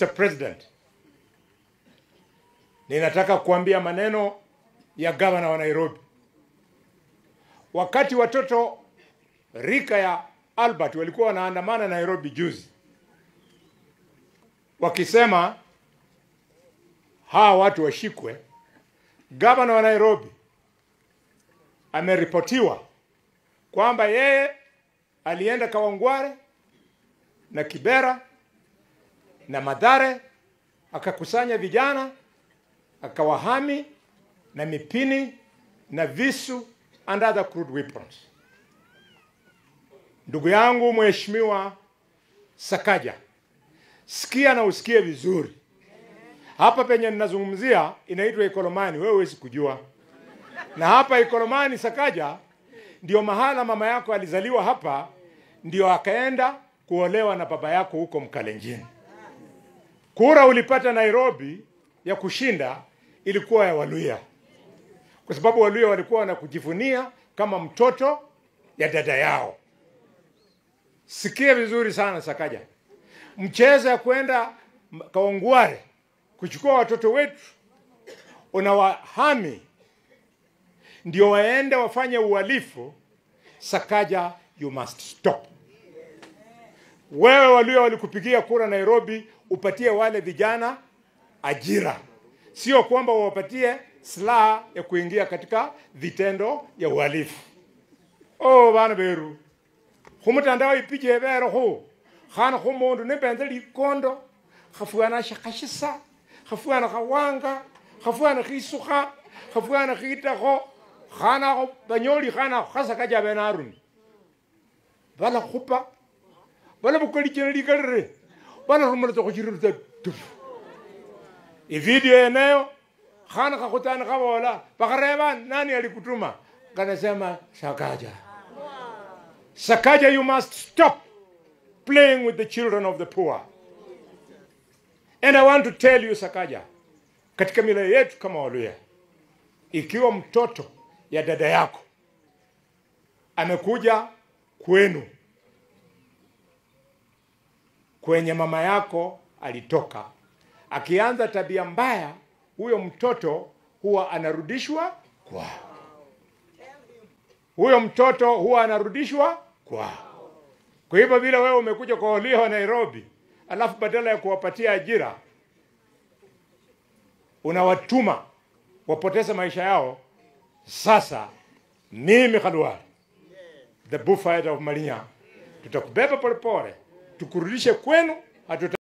Mr. President, ninataka kuambia maneno ya gavana wa Nairobi. Wakati watoto rika ya Albert walikuwa wanaandamana Nairobi juzi, wakisema hawa watu washikwe, gavana wa Nairobi ameripotiwa kwamba yeye alienda Kawangware na Kibera na Mathare, akakusanya vijana, akawahami na mipini na visu and other crude weapons. Ndugu yangu Mheshimiwa Sakaja, sikia na usikie vizuri. Hapa penye ninazungumzia inaitwa Ikolomani, wewe huwezi kujua. Na hapa Ikolomani Sakaja ndio mahala mama yako alizaliwa hapa, ndio akaenda kuolewa na baba yako huko Mkalenjini. Kura ulipata Nairobi ya kushinda ilikuwa ya Waluhya, kwa sababu Waluhya walikuwa wanakujivunia kama mtoto ya dada yao. Sikia vizuri sana Sakaja, mchezo ya kwenda Kawangware kuchukua watoto wetu, unawahami ndio waende wafanye uhalifu. Sakaja, you must stop. Wewe Waluhya walikupigia kura Nairobi upatie wale vijana ajira, sio kwamba wapatie silaha ya kuingia katika vitendo ya uhalifu. Bana beru khumutandao ipije bero ho khana khumundu nebenze likondo khafuana shakashisa khafuana khawanga khafuana khisukha khafuana khitakho khana banyoli khana khasakaja benaruni bala khupa bala bukoli jeneli kalre bala rumana to khiriruta video eneo khana khakutana khabola bakareba nani alikutuma kanasema Sakaja. Sakaja, you must stop playing with the children of the poor. And I want to tell you Sakaja, katika mila yetu kama Waluhya, ikiwa mtoto ya dada yako amekuja kwenu kwenye mama yako alitoka, akianza tabia mbaya, huyo mtoto huwa anarudishwa kwao. Huyo mtoto huwa anarudishwa kwao. Kwa hivyo vile wewe umekuja kwa Waluhya wa Nairobi, alafu badala ya kuwapatia ajira unawatuma wapoteze maisha yao. Sasa mimi Khalwale, the bullfighter of Malinya, tutakubeba polepole tukurudishe kwenu.